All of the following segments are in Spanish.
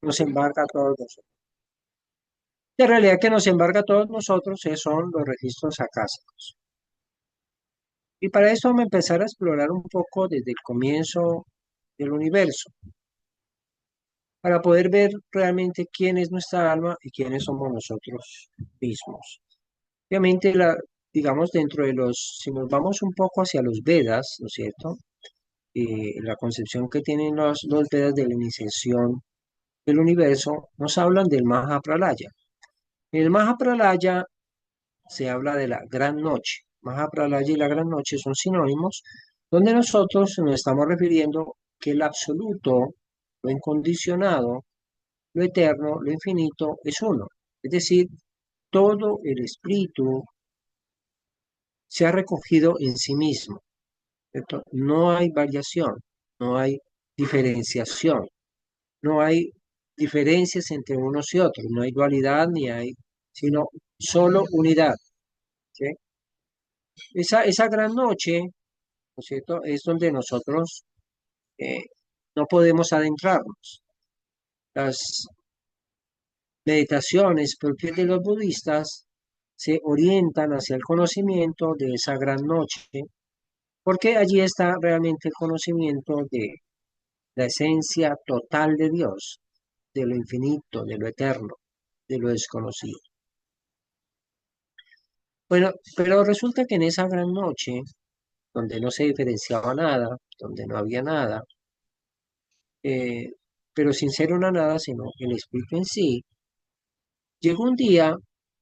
nos embarga a todos nosotros. En realidad que nos embarga a todos nosotros son los registros acásicos. Y para eso vamos a empezar a explorar un poco desde el comienzo del universo, para poder ver realmente quién es nuestra alma y quiénes somos nosotros mismos. Obviamente, digamos, dentro de si nos vamos un poco hacia los Vedas, ¿no es cierto? La concepción que tienen los Vedas de la iniciación del universo, nos hablan del Mahapralaya. En el Mahapralaya se habla de la gran noche. Mahapralaya y la gran noche son sinónimos, donde nosotros nos estamos refiriendo que el absoluto, lo incondicionado, lo eterno, lo infinito, es uno. Es decir, todo el espíritu se ha recogido en sí mismo, ¿cierto? No hay variación, no hay diferenciación, no hay diferencias entre unos y otros, no hay dualidad ni hay, sino solo unidad, ¿sí? Esa gran noche, ¿no es cierto?, es donde nosotros eh, no podemos adentrarnos. Las meditaciones propias de los budistas se orientan hacia el conocimiento de esa gran noche, porque allí está realmente el conocimiento de la esencia total de Dios, de lo infinito, de lo eterno, de lo desconocido. Bueno, pero resulta que en esa gran noche, donde no se diferenciaba nada, donde no había nada, eh, pero sin ser una nada, sino el espíritu en sí, llegó un día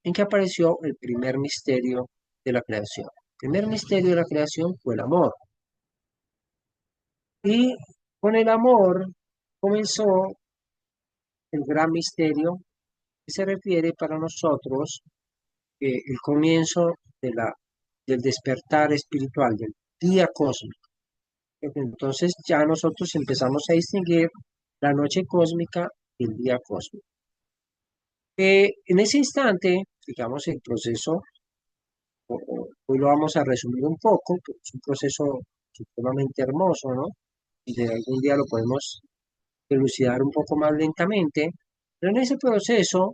en que apareció el primer misterio de la creación. El primer misterio de la creación fue el amor. Y con el amor comenzó el gran misterio que se refiere para nosotros el comienzo del despertar espiritual, del día cósmico. Entonces ya nosotros empezamos a distinguir la noche cósmica y el día cósmico. En ese instante, digamos, el proceso, hoy lo vamos a resumir un poco, pero es un proceso supremamente hermoso, ¿no? Y de algún día lo podemos elucidar un poco más lentamente, pero en ese proceso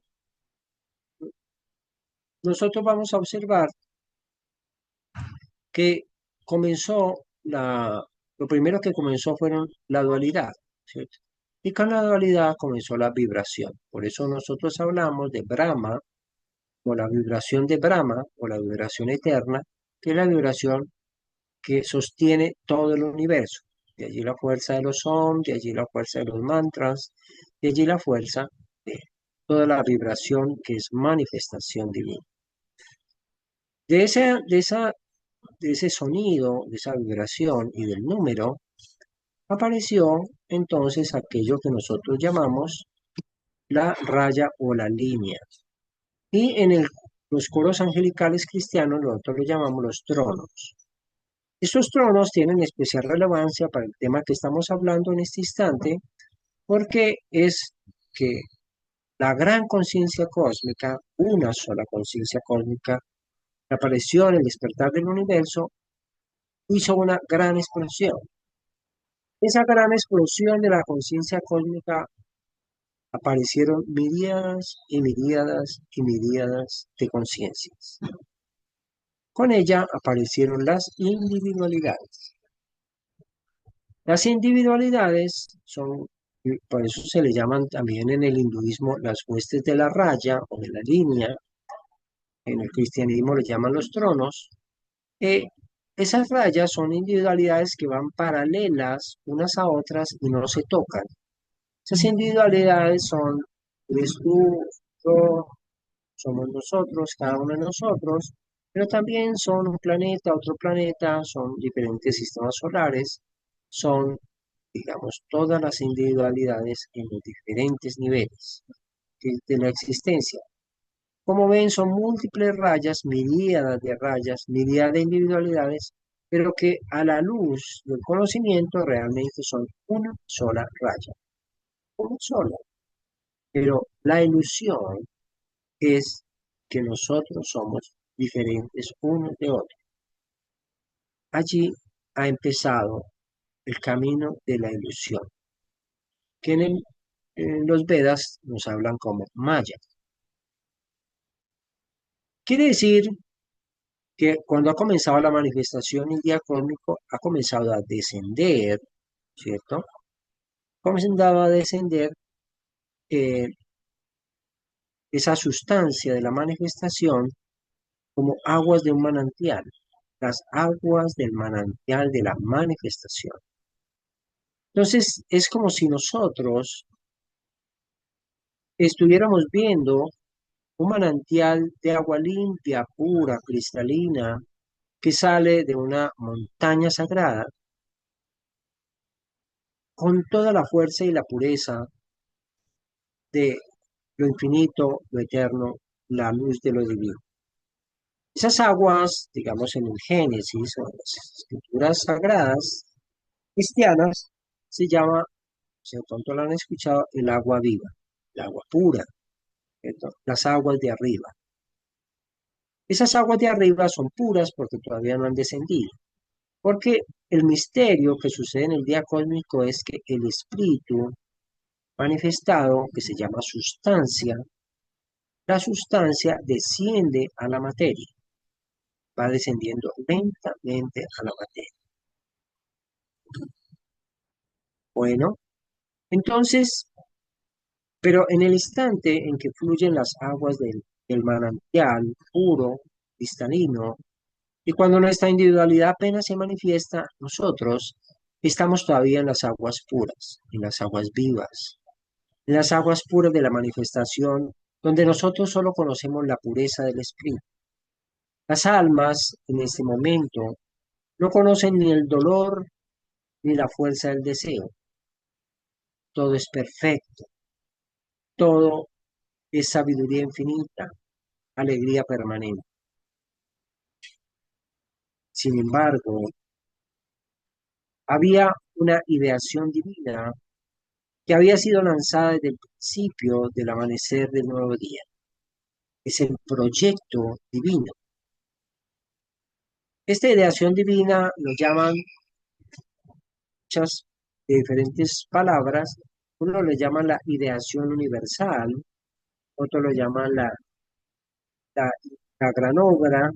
nosotros vamos a observar que comenzó lo primero que comenzó fueron la dualidad, ¿cierto? Y con la dualidad comenzó la vibración. Por eso nosotros hablamos de Brahma, o la vibración de Brahma, o la vibración eterna, que es la vibración que sostiene todo el universo. De allí la fuerza de los Om, de allí la fuerza de los mantras, de allí la fuerza de toda la vibración que es manifestación divina. De ese, de esa, de ese sonido, de esa vibración y del número, apareció entonces aquello que nosotros llamamos la raya o la línea. Y los coros angelicales cristianos nosotros lo llamamos los tronos. Estos tronos tienen especial relevancia para el tema que estamos hablando en este instante, porque es que la gran conciencia cósmica, una sola conciencia cósmica, que apareció en el despertar del universo, hizo una gran explosión. Esa gran explosión de la conciencia cósmica aparecieron miríadas y miríadas y miríadas de conciencias. Con ella aparecieron las individualidades. Las individualidades son, y por eso se le llaman también en el hinduismo las huestes de la raya o de la línea, en el cristianismo le llaman los tronos. eh, Esas rayas son individualidades que van paralelas unas a otras y no se tocan. Esas individualidades son, eres tú, yo, somos nosotros, cada uno de nosotros, pero también son un planeta, otro planeta, son diferentes sistemas solares, son, digamos, todas las individualidades en los diferentes niveles de la existencia. Como ven, son múltiples rayas, miríadas de individualidades, pero que a la luz del conocimiento realmente son una sola raya, una sola. Pero la ilusión es que nosotros somos diferentes unos de otros. Allí ha empezado el camino de la ilusión, que Los Vedas nos hablan como Maya. Quiere decir que cuando ha comenzado la manifestación, el día cósmico ha comenzado a descender, ¿cierto? Comenzado a descender eh, esa sustancia de la manifestación como aguas de un manantial, las aguas del manantial de la manifestación. Entonces, es como si nosotros estuviéramos viendo un manantial de agua limpia, pura, cristalina, que sale de una montaña sagrada con toda la fuerza y la pureza de lo infinito, lo eterno, la luz de lo divino. Esas aguas, digamos en el Génesis o en las escrituras sagradas cristianas, se llama, si de pronto lo han escuchado, el agua viva, el agua pura, ¿cierto? Las aguas de arriba. Esas aguas de arriba son puras porque todavía no han descendido. Porque el misterio que sucede en el día cósmico es que el espíritu manifestado, que se llama sustancia, la sustancia desciende a la materia, va descendiendo lentamente a la materia. Bueno, entonces, pero en el instante en que fluyen las aguas del manantial puro, cristalino, y cuando nuestra individualidad apenas se manifiesta, nosotros estamos todavía en las aguas puras, en las aguas vivas, en las aguas puras de la manifestación, donde nosotros solo conocemos la pureza del espíritu. Las almas en este momento no conocen ni el dolor ni la fuerza del deseo. Todo es perfecto, todo es sabiduría infinita, alegría permanente. Sin embargo, había una ideación divina que había sido lanzada desde el principio del amanecer del nuevo día. Es el proyecto divino. Esta ideación divina lo llaman muchas de diferentes palabras. Uno lo llama la ideación universal, otro lo llama la, la gran obra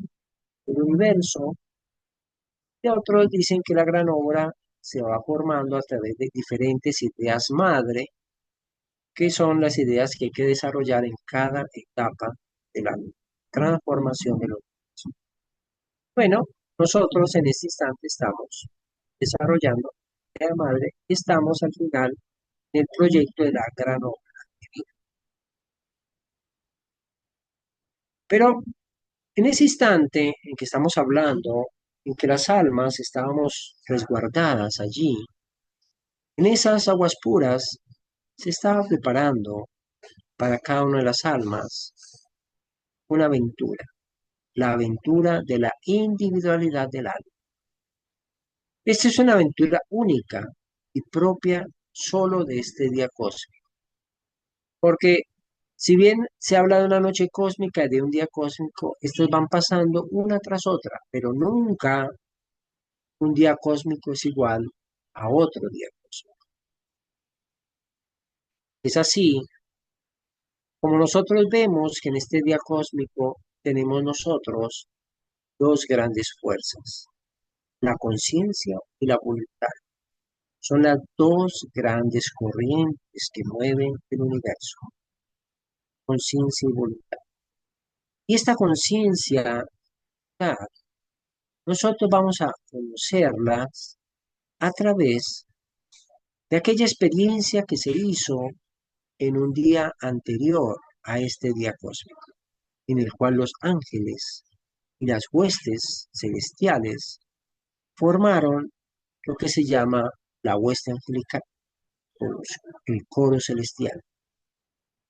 del universo, y otros dicen que la gran obra se va formando a través de diferentes ideas madre, que son las ideas que hay que desarrollar en cada etapa de la transformación del universo. Bueno, nosotros en este instante estamos desarrollando la idea madre y estamos al final del proyecto de la gran obra. Pero en ese instante en que estamos hablando, en que las almas estábamos resguardadas allí, en esas aguas puras, se estaba preparando para cada una de las almas una aventura, la aventura de la individualidad del alma. Esta es una aventura única y propia solo de este día cósmico, porque si bien se habla de una noche cósmica y de un día cósmico, estos van pasando una tras otra, pero nunca un día cósmico es igual a otro día cósmico. Es así como nosotros vemos que en este día cósmico tenemos nosotros dos grandes fuerzas, la conciencia y la voluntad. Son las dos grandes corrientes que mueven el universo, conciencia y voluntad. Y esta conciencia, nosotros vamos a conocerlas a través de aquella experiencia que se hizo en un día anterior a este día cósmico, en el cual los ángeles y las huestes celestiales formaron lo que se llama la hueste angelical, o el coro celestial,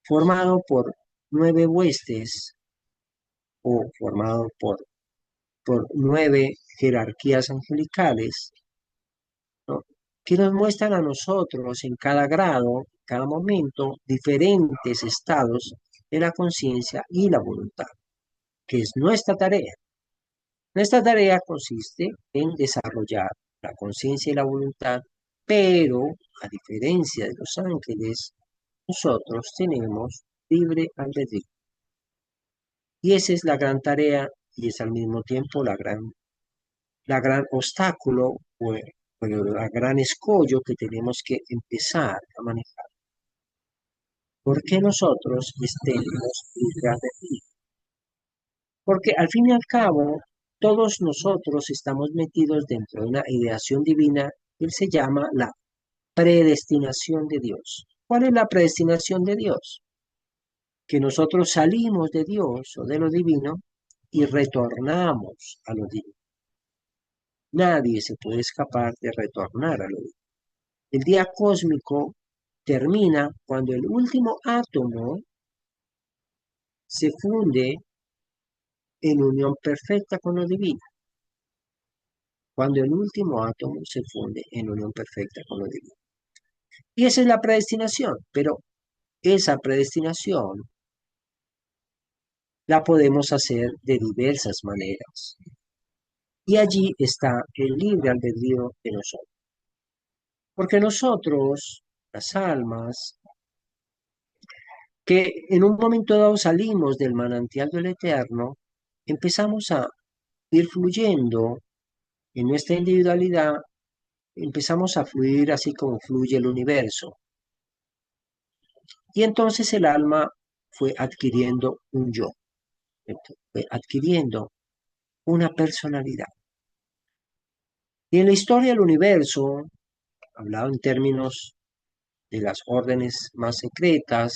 formado por 9 huestes o formado por 9 jerarquías angelicales, ¿no? Que nos muestran a nosotros en cada grado, cada momento, diferentes estados de la conciencia y la voluntad, que es nuestra tarea. Nuestra tarea consiste en desarrollar la conciencia y la voluntad, pero a diferencia de los ángeles, nosotros tenemos libre albedrío. Y esa es la gran tarea y es al mismo tiempo la gran obstáculo o la gran escollo que tenemos que empezar a manejar. ¿Por qué nosotros tenemos libre albedrío? Porque al fin y al cabo, todos nosotros estamos metidos dentro de una ideación divina que se llama la predestinación de Dios. ¿Cuál es la predestinación de Dios? Que nosotros salimos de Dios o de lo divino y retornamos a lo divino. Nadie se puede escapar de retornar a lo divino. El día cósmico termina cuando el último átomo se funde en unión perfecta con lo divino. Cuando el último átomo se funde en unión perfecta con lo divino. Y esa es la predestinación, pero esa predestinación la podemos hacer de diversas maneras. Y allí está el libre albedrío de nosotros. Porque nosotros, las almas, que en un momento dado salimos del manantial del Eterno, empezamos a ir fluyendo en nuestra individualidad, empezamos a fluir así como fluye el universo. Y entonces el alma fue adquiriendo un yo, fue adquiriendo una personalidad. Y en la historia del universo, hablado en términos de las órdenes más secretas,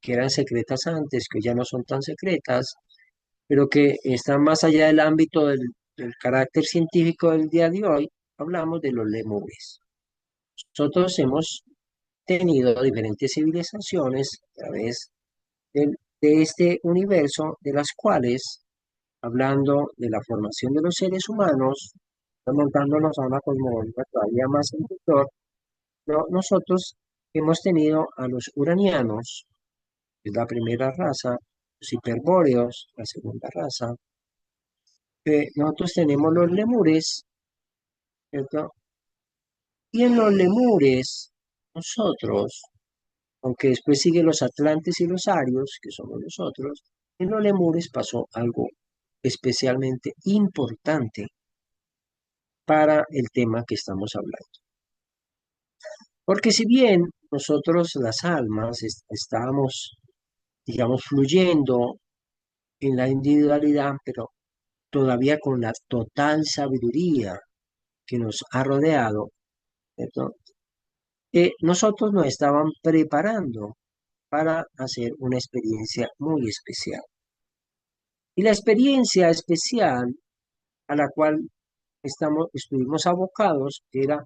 que eran secretas antes, que ya no son tan secretas, pero que están más allá del ámbito del carácter científico del día de hoy, hablamos de los lemures. Nosotros hemos tenido diferentes civilizaciones a través de este universo, de las cuales, hablando de la formación de los seres humanos, remontándonos a una cosmología todavía más anterior, nosotros hemos tenido a los uranianos, que es la primera raza, los hiperbóreos, la segunda raza. Nosotros tenemos los lemures, ¿cierto? Y en los lemures, nosotros, aunque después siguen los atlantes y los arios, que somos nosotros, en los lemures pasó algo especialmente importante para el tema que estamos hablando. Porque si bien nosotros las almas estábamos, digamos, fluyendo en la individualidad, pero todavía con la total sabiduría que nos ha rodeado, ¿cierto? Nosotros nos estaban preparando para hacer una experiencia muy especial. Y la experiencia especial a la cual estuvimos abocados era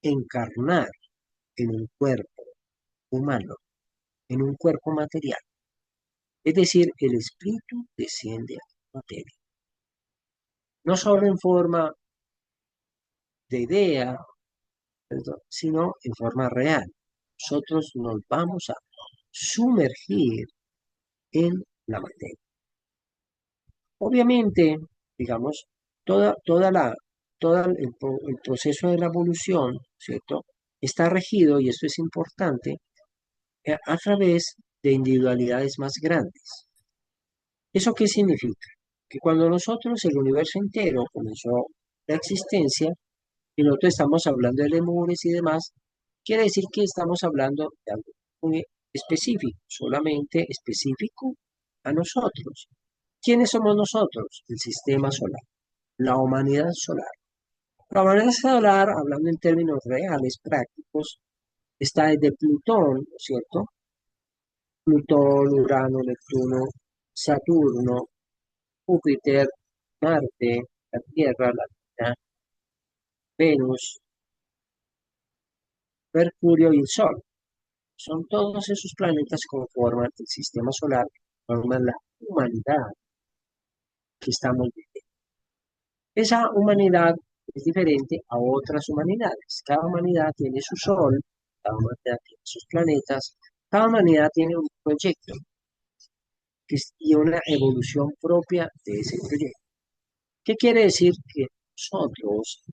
encarnar en un cuerpo humano, en un cuerpo material. Es decir, el espíritu desciende a la materia. No solo en forma de idea, ¿cierto?, sino en forma real. Nosotros nos vamos a sumergir en la materia. Obviamente, digamos, todo el proceso de la evolución, ¿cierto?, está regido, y esto es importante, a través de individualidades más grandes. ¿Eso qué significa? Que cuando nosotros, el universo entero, comenzó la existencia, y nosotros estamos hablando de lemures y demás, quiere decir que estamos hablando de algo muy específico, solamente específico a nosotros. ¿Quiénes somos nosotros? El sistema solar, la humanidad solar. La humanidad solar, hablando en términos reales, prácticos, está desde Plutón, ¿no es cierto? Plutón, Urano, Neptuno, Saturno, Júpiter, Marte, la Tierra, la Luna, Venus, Mercurio y el Sol. Son todos esos planetas que conforman el sistema solar, forman la humanidad que estamos viviendo. Esa humanidad es diferente a otras humanidades. Cada humanidad tiene su sol, cada humanidad tiene sus planetas, cada humanidad tiene un proyecto y una evolución propia de ese proyecto. ¿Qué quiere decir? Que nosotros,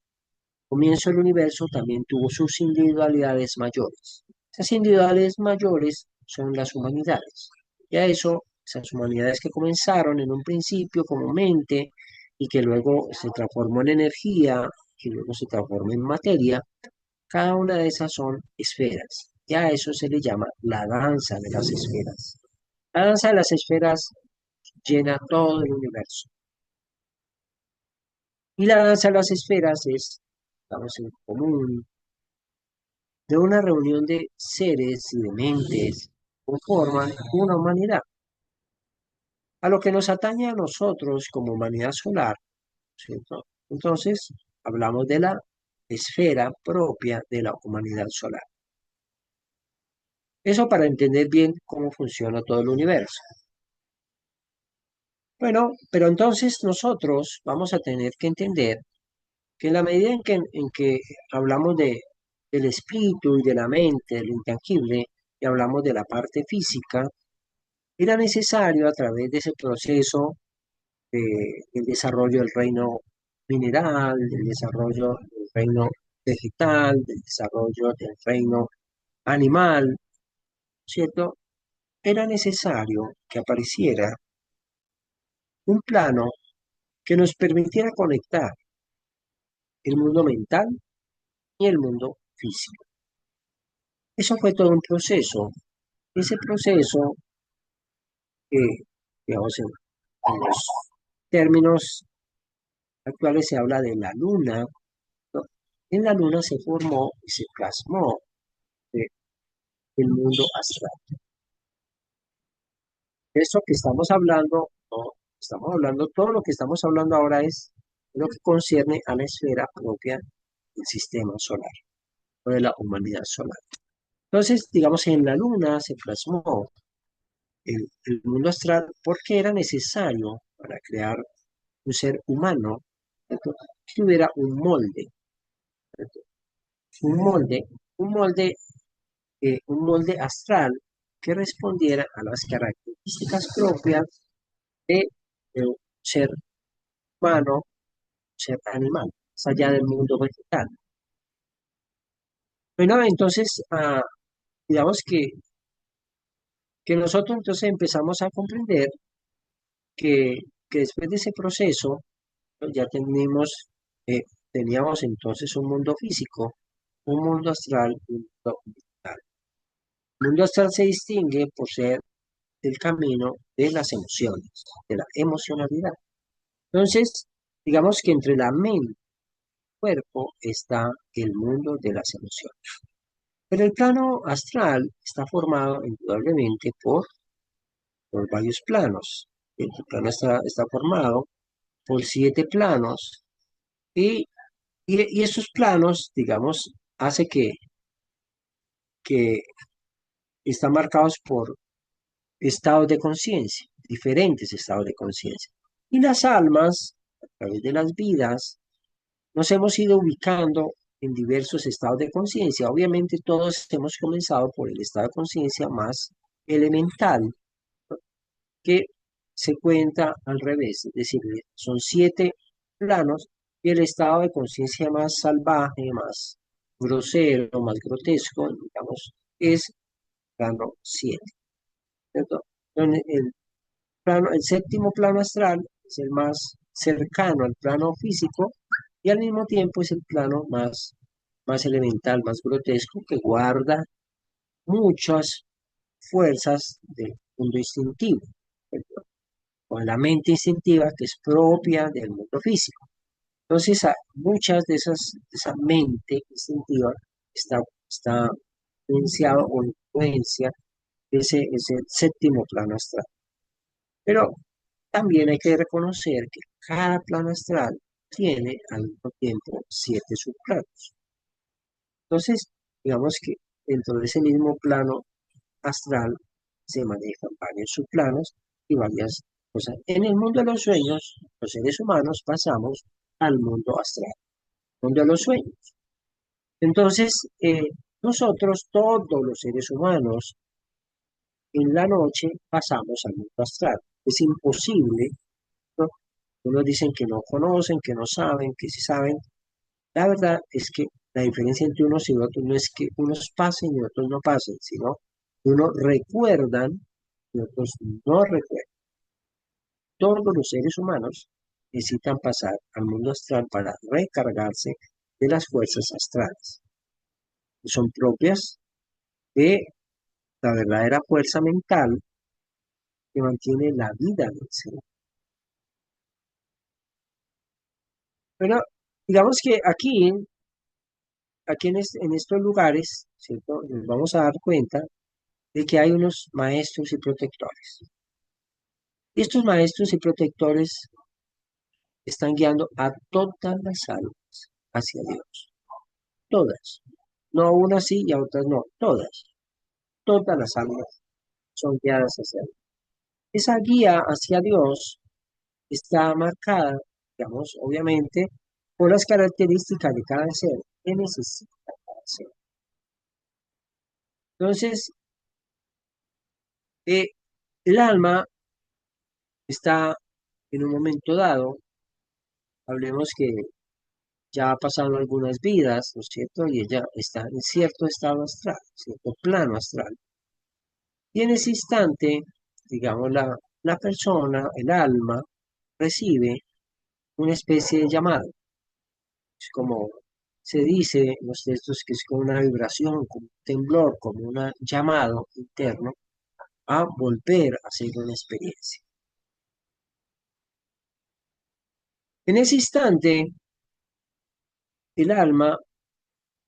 comienzo del universo, también tuvo sus individualidades mayores. Esas individualidades mayores son las humanidades. Ya eso, esas humanidades que comenzaron en un principio como mente y que luego se transformó en energía y luego se transformó en materia, cada una de esas son esferas. Ya a eso se le llama la danza de las esferas. La danza de las esferas llena todo el universo. Y la danza de las esferas es, estamos en común, de una reunión de seres y de mentes que conforman una humanidad. A lo que nos atañe a nosotros como humanidad solar, ¿cierto? Entonces, hablamos de la esfera propia de la humanidad solar. Eso para entender bien cómo funciona todo el universo. Bueno, pero entonces nosotros vamos a tener que entender que en la medida en que hablamos del espíritu y de la mente, del intangible, y hablamos de la parte física, era necesario a través de ese proceso del desarrollo del reino mineral, del desarrollo del reino vegetal, del desarrollo del reino animal, ¿cierto? Era necesario que apareciera un plano que nos permitiera conectar el mundo mental y el mundo físico. Eso fue todo un proceso. Ese proceso, digamos, en los términos actuales se habla de la luna, ¿no? En la luna se formó y se plasmó eh, el mundo astral. Eso que estamos hablando, ¿no? Estamos hablando, todo lo que estamos hablando ahora es lo que concierne a la esfera propia del sistema solar o de la humanidad solar. Entonces, digamos, en la luna se plasmó el mundo astral porque era necesario para crear un ser humano, ¿cierto? Que tuviera ¿cierto? Un molde, un molde, un molde astral que respondiera a las características propias de un ser humano, ser animal, más allá del mundo vegetal. Bueno, entonces, digamos que nosotros entonces empezamos a comprender que, que después de ese proceso, ¿no? Ya eh, teníamos entonces un mundo físico, un mundo astral y un mundo mental. El mundo astral se distingue por ser el camino de las emociones, de la emocionalidad. Entonces, digamos que entre la mente y el cuerpo está el mundo de las emociones. Pero el plano astral está formado indudablemente por varios planos. El plano está formado por 7 planos y, y esos planos, digamos, hace que están marcados por estados de conciencia, diferentes estados de conciencia. Y las almas, a través de las vidas, nos hemos ido ubicando en diversos estados de conciencia. Obviamente todos hemos comenzado por el estado de conciencia más elemental, que se cuenta al revés, es decir, son 7 planos y el estado de conciencia más salvaje, más grosero, más grotesco, digamos, es plano 7, ¿cierto? El séptimo plano astral es el más cercano al plano físico y al mismo tiempo es el plano más elemental, más grotesco, que guarda muchas fuerzas del mundo instintivo, ¿cierto? O la mente instintiva que es propia del mundo físico. Entonces, muchas de esa mente instintiva está influenciado o influencia ese séptimo plano astral. Pero también hay que reconocer que cada plano astral tiene al mismo tiempo 7 subplanos. Entonces, digamos que dentro de ese mismo plano astral se manejan varios subplanos y varias cosas. En el mundo de los sueños, los seres humanos pasamos al mundo astral, mundo de los sueños. Entonces, nosotros, todos los seres humanos, en la noche pasamos al mundo astral. Es imposible, ¿no? Unos dicen que no conocen, que no saben, que sí saben. La verdad es que la diferencia entre unos y otros no es que unos pasen y otros no pasen, sino Unos recuerdan y otros no recuerdan. Todos los seres humanos necesitan pasar al mundo astral para recargarse de las fuerzas astrales, que son propias de la verdadera fuerza mental que mantiene la vida del ser humano. Pero digamos que aquí en estos lugares, ¿cierto? Nos vamos a dar cuenta de que hay unos maestros y protectores. Y estos maestros y protectores están guiando a todas las almas hacia Dios. Todas. No unas sí y a otras no. Todas. Todas las almas son guiadas hacia Dios. Esa guía hacia Dios está marcada, digamos, obviamente, por las características de cada ser. ¿Qué necesita cada ser? Entonces, eh, el alma está en un momento dado, hablemos que ya ha pasado algunas vidas, ¿no es cierto? Y ella está en cierto estado astral, cierto plano astral. Y en ese instante, digamos, la persona, el alma, recibe una especie de llamado. Es como se dice en los textos que es como una vibración, como un temblor, como un llamado interno a volver a hacer una experiencia. En ese instante, el alma,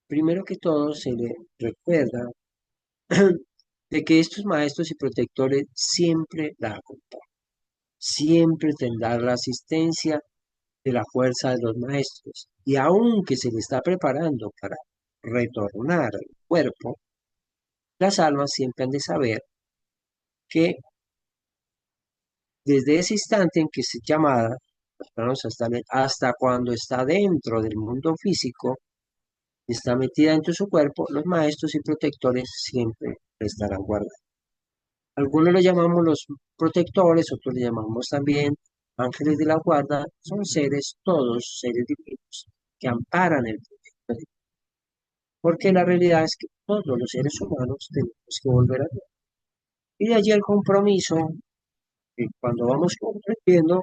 primero que todo, se le recuerda de que estos maestros y protectores siempre la acompañan, siempre tendrán la asistencia de la fuerza de los maestros. Y aunque se le está preparando para retornar al cuerpo, las almas siempre han de saber que desde ese instante en que es llamada, hasta cuando está dentro del mundo físico, está metida dentro de su cuerpo, los maestros y protectores siempre la estarán guardando. Algunos lo llamamos los protectores, otros le llamamos también ángeles de la guarda, son seres, todos seres divinos, que amparan el proyecto. Porque la realidad es que todos los seres humanos tenemos que volver a Dios. Y de allí el compromiso, que cuando vamos comprendiendo,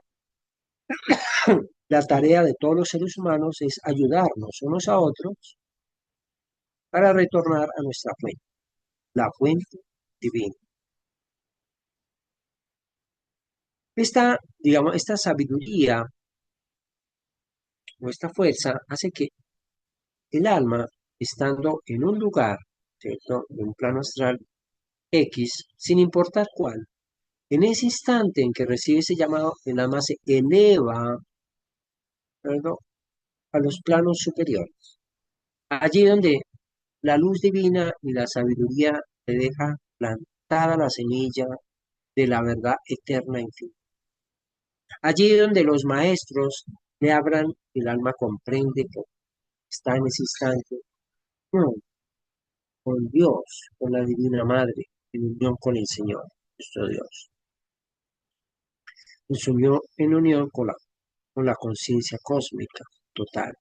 la tarea de todos los seres humanos es ayudarnos unos a otros para retornar a nuestra fuente, la fuente divina. Digamos, esta sabiduría o esta fuerza hace que el alma, estando en un lugar, ¿cierto? En un plano astral X, sin importar cuál, en ese instante en que recibe ese llamado, el alma se eleva, ¿cierto? A los planos superiores. Allí donde la luz divina y la sabiduría le deja plantada la semilla de la verdad eterna en fin. Allí donde los maestros le abran, el alma comprende que está en ese instante con Dios, con la Divina Madre, en unión con el Señor, nuestro Dios, en unión con la conciencia cósmica total.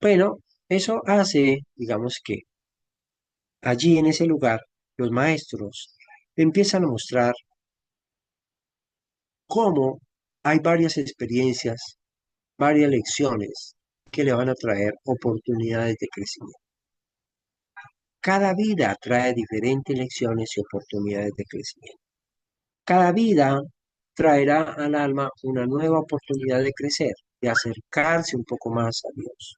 Bueno, eso hace, digamos que allí en ese lugar, los maestros empiezan a mostrar cómo hay varias experiencias, varias lecciones que le van a traer oportunidades de crecimiento. Cada vida trae diferentes lecciones y oportunidades de crecimiento. Cada vida traerá al alma una nueva oportunidad de crecer, de acercarse un poco más a Dios.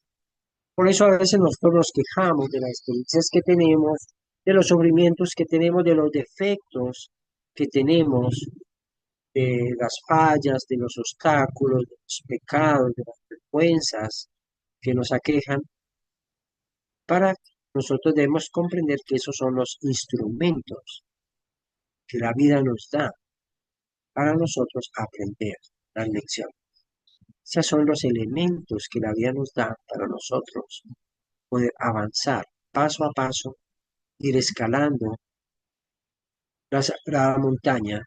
Por eso a veces nosotros nos quejamos de las experiencias que tenemos, de los sufrimientos que tenemos, de los defectos que tenemos, de las fallas, de los obstáculos, de los pecados, de las vergüenzas que nos aquejan, para nosotros debemos comprender que esos son los instrumentos que la vida nos da para nosotros aprender las lecciones. Esos son los elementos que la vida nos da para nosotros poder avanzar paso a paso, ir escalando la sagrada montaña,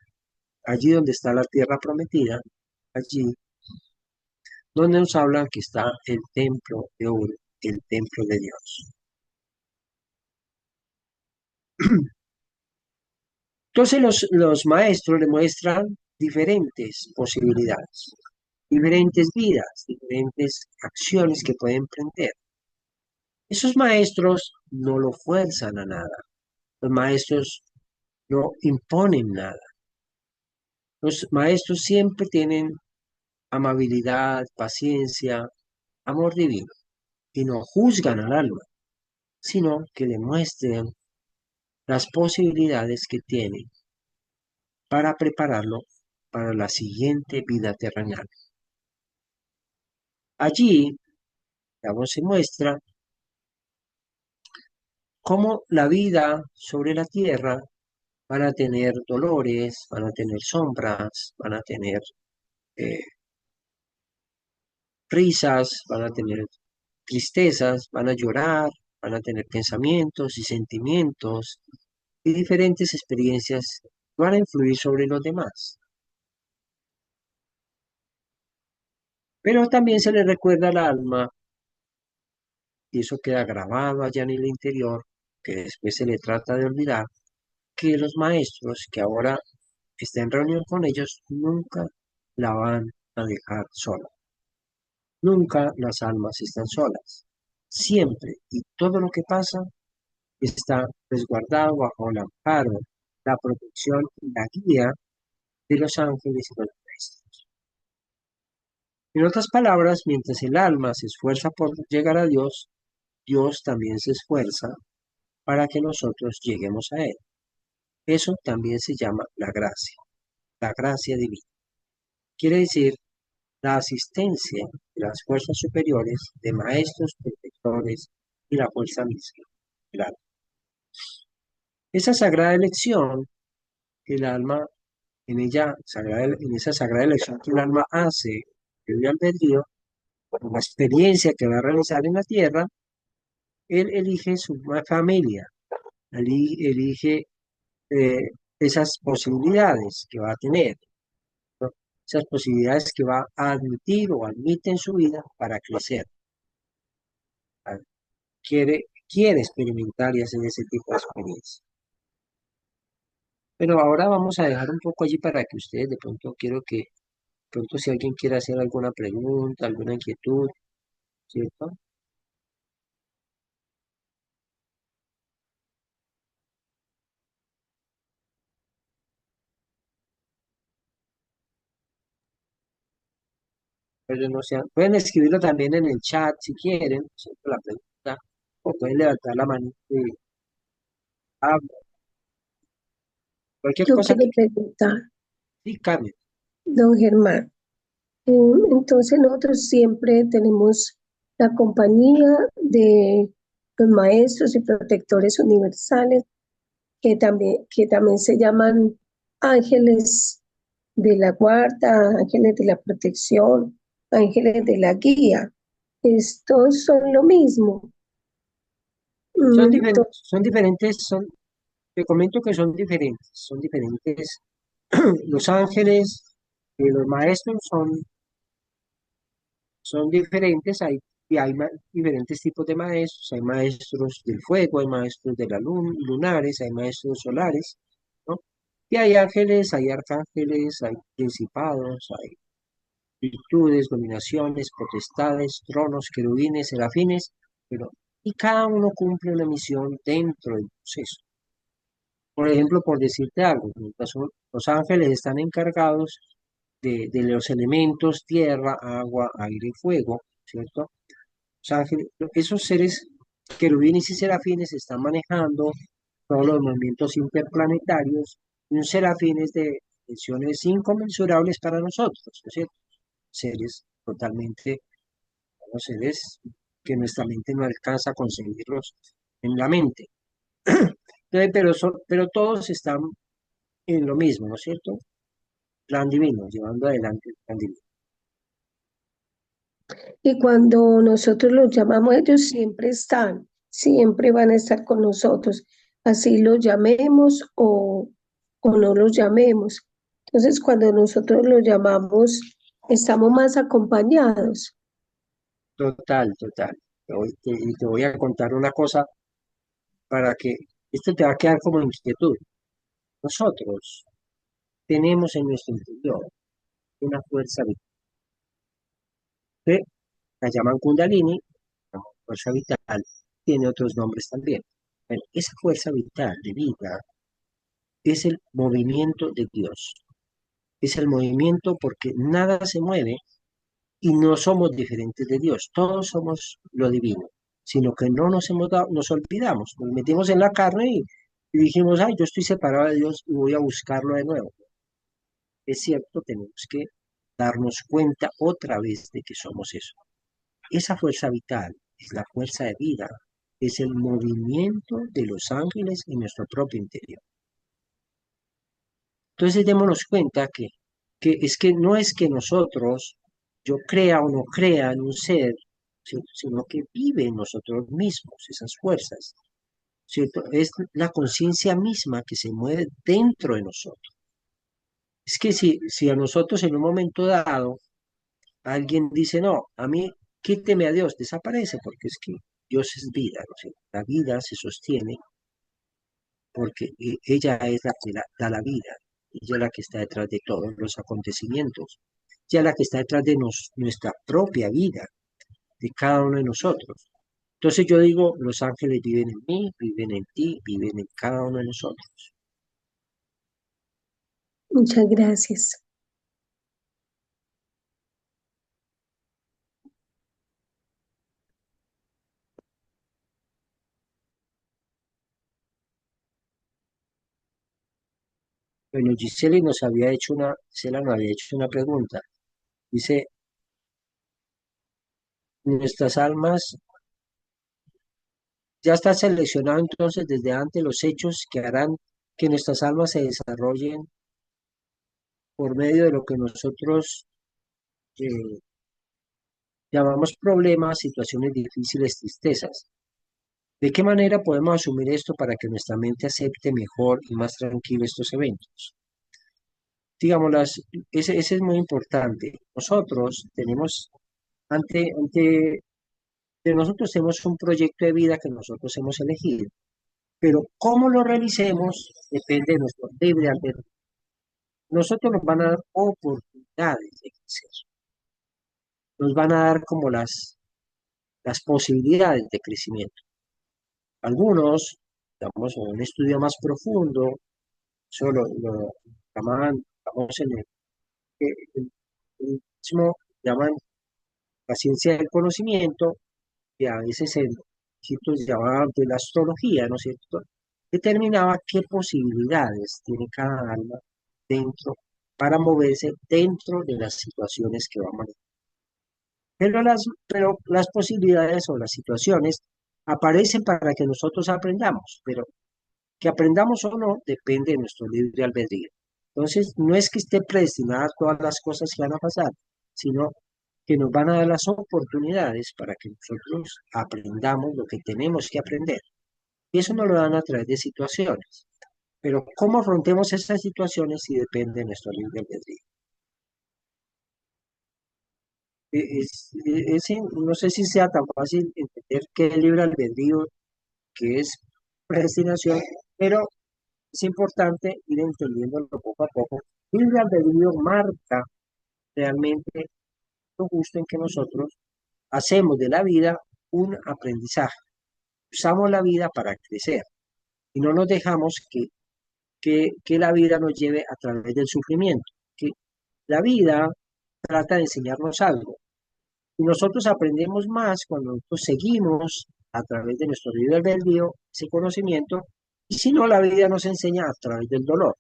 allí donde está la tierra prometida, allí donde nos hablan que está el templo de oro, el templo de Dios. Entonces los maestros le muestran diferentes posibilidades, diferentes vidas, diferentes acciones que pueden emprender. Esos maestros no lo fuerzan a nada. Los maestros no imponen nada. Los maestros siempre tienen amabilidad, paciencia, amor divino y no juzgan al alma, sino que le muestran las posibilidades que tiene para prepararlo para la siguiente vida terrenal. Allí, digamos, se muestra cómo la vida sobre la tierra van a tener dolores, van a tener sombras, van a tener eh, risas, van a tener tristezas, van a llorar, van a tener pensamientos y sentimientos y diferentes experiencias van a influir sobre los demás. Pero también se le recuerda al alma, y eso queda grabado allá en el interior, que después se le trata de olvidar, que los maestros que ahora está en reunión con ellos nunca la van a dejar sola. Nunca las almas están solas. Siempre y todo lo que pasa está resguardado bajo el amparo, la protección y la guía de los ángeles y los maestros. En otras palabras, mientras el alma se esfuerza por llegar a Dios, Dios también se esfuerza para que nosotros lleguemos a Él. Eso también se llama la gracia divina. Quiere decir la asistencia de las fuerzas superiores, de maestros protectores y la fuerza misma. Claro. Esa sagrada elección que el alma, en esa sagrada elección que el alma hace de libre albedrío, por la experiencia que va a realizar en la tierra, él elige su familia, elige eh, esas posibilidades que va a tener, ¿no? Esas posibilidades que va a admitir o admite en su vida para crecer. ¿Vale? Quiere experimentar y hacer ese tipo de experiencia. Pero ahora vamos a dejar un poco allí para que ustedes de pronto quiero que, de pronto si alguien quiere hacer alguna pregunta, alguna inquietud, ¿cierto? Pero no sean, pueden escribirlo también en el chat si quieren, ¿cierto? La pregunta, o pueden levantar la mano y hablar. Cualquier Yo cosa quiero que preguntar, sí, Carmen. don Germán, entonces nosotros siempre tenemos la compañía de los maestros y protectores universales que también se llaman ángeles de la guarda, ángeles de la protección, ángeles de la guía. Estos son lo mismo. Entonces, Son diferentes, te comento que son diferentes. Los ángeles y los maestros son diferentes, y hay diferentes tipos de maestros, hay maestros del fuego, hay maestros de la luna, lunares, hay maestros solares, ¿no? Y hay ángeles, hay arcángeles, hay principados, hay virtudes, dominaciones, potestades, tronos, querubines, serafines, pero y cada uno cumple una misión dentro del proceso. Por ejemplo, por decirte algo, los ángeles están encargados de los elementos tierra, agua, aire y fuego, ¿cierto? Los ángeles, esos seres querubines y serafines están manejando todos los movimientos interplanetarios, y un serafín es de dimensiones inconmensurables para nosotros, ¿no es cierto? Seres totalmente, unos seres que nuestra mente no alcanza a concebirlos en la mente. Entonces, pero todos están en lo mismo, ¿no es cierto? Plan divino, llevando adelante el plan divino. y cuando nosotros los llamamos, ellos siempre están, siempre van a estar con nosotros, así los llamemos o no los llamemos. Entonces, cuando nosotros los llamamos, estamos más acompañados. Total, total. Y te voy a contar una cosa para que Esto te va a quedar como inquietud. Nosotros tenemos en nuestro interior una fuerza vital, que la llaman Kundalini, la fuerza vital, tiene otros nombres también. Bueno, esa fuerza vital de vida es el movimiento de Dios, es el movimiento porque nada se mueve y no somos diferentes de Dios, todos somos lo divino, sino que no nos hemos dado, nos olvidamos, nos metimos en la carne y dijimos, ay, yo estoy separado de Dios y voy a buscarlo de nuevo. Es cierto, tenemos que darnos cuenta otra vez de que somos eso. Esa fuerza vital es la fuerza de vida, es el movimiento de los ángeles en nuestro propio interior. Entonces démonos cuenta que es que no es que nosotros, yo crea o no crea en un ser, sino que vive en nosotros mismos esas fuerzas, ¿cierto? Es la conciencia misma que se mueve dentro de nosotros. Es que si a nosotros en un momento dado alguien dice, no, a mí quíteme a Dios, desaparece, porque es que Dios es vida, ¿no es cierto? La vida se sostiene porque ella es la que da la vida, ella es la que está detrás de todos los acontecimientos, ella es la que está detrás de nuestra propia vida, de cada uno de nosotros. Entonces yo digo, los ángeles viven en mí, viven en ti, viven en cada uno de nosotros. Muchas gracias. Bueno, Gisela nos había hecho una pregunta. Dice, nuestras almas, ya está seleccionado entonces desde antes los hechos que harán que nuestras almas se desarrollen por medio de lo que nosotros eh, llamamos problemas, situaciones difíciles, tristezas. ¿De qué manera podemos asumir esto para que nuestra mente acepte mejor y más tranquilo estos eventos? Digamos, ese es muy importante. Nosotros tenemos, de nosotros tenemos un proyecto de vida que nosotros hemos elegido, pero cómo lo realicemos depende de nuestro libre albedrío. Nosotros nos van a dar oportunidades de crecer, nos van a dar como las posibilidades de crecimiento. Algunos, digamos, en un estudio más profundo, lo llaman, digamos, el mismo, llaman la ciencia del conocimiento, que a veces en sitios llamaban de la astrología, ¿no es cierto? Determinaba qué posibilidades tiene cada alma dentro para moverse dentro de las situaciones que va a manejar. Pero las posibilidades o las situaciones aparecen para que nosotros aprendamos, pero que aprendamos o no depende de nuestro libre albedrío. Entonces, no es que esté predestinada todas las cosas que van a pasar, sino que nos van a dar las oportunidades para que nosotros aprendamos lo que tenemos que aprender. Y eso nos lo dan a través de situaciones. Pero cómo afrontemos esas situaciones sí depende de nuestro libre albedrío. No sé si sea tan fácil entender qué es libre albedrío, qué es predestinación, pero es importante ir entendiéndolo poco a poco. Libre albedrío marca realmente lo justo en que nosotros hacemos de la vida un aprendizaje. Usamos la vida para crecer y no nos dejamos que la vida nos lleve a través del sufrimiento. Que la vida trata de enseñarnos algo. Y nosotros aprendemos más cuando nosotros seguimos a través de nuestro libre albedrío ese conocimiento, y si no, la vida nos enseña a través del dolor,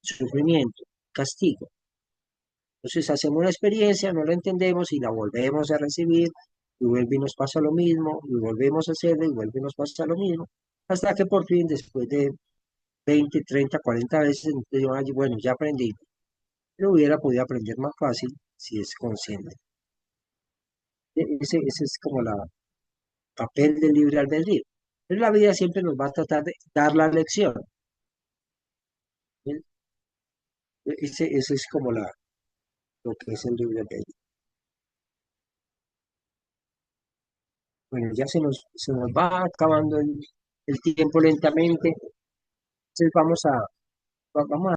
sufrimiento, castigo. Entonces hacemos una experiencia, no la entendemos y la volvemos a recibir, y vuelve y nos pasa lo mismo, y volvemos a hacerlo y vuelve y nos pasa lo mismo, hasta que por fin, después de 20, 30, 40 veces, entonces yo, "Ay, bueno, ya aprendí, pero hubiera podido aprender más fácil si es consciente". Ese es como la papel del libre albedrío. Pero la vida siempre nos va a tratar de dar la lección. ¿Sí? Ese es como lo que es el libre albedrío. Bueno, ya se nos va acabando el tiempo lentamente. Entonces vamos a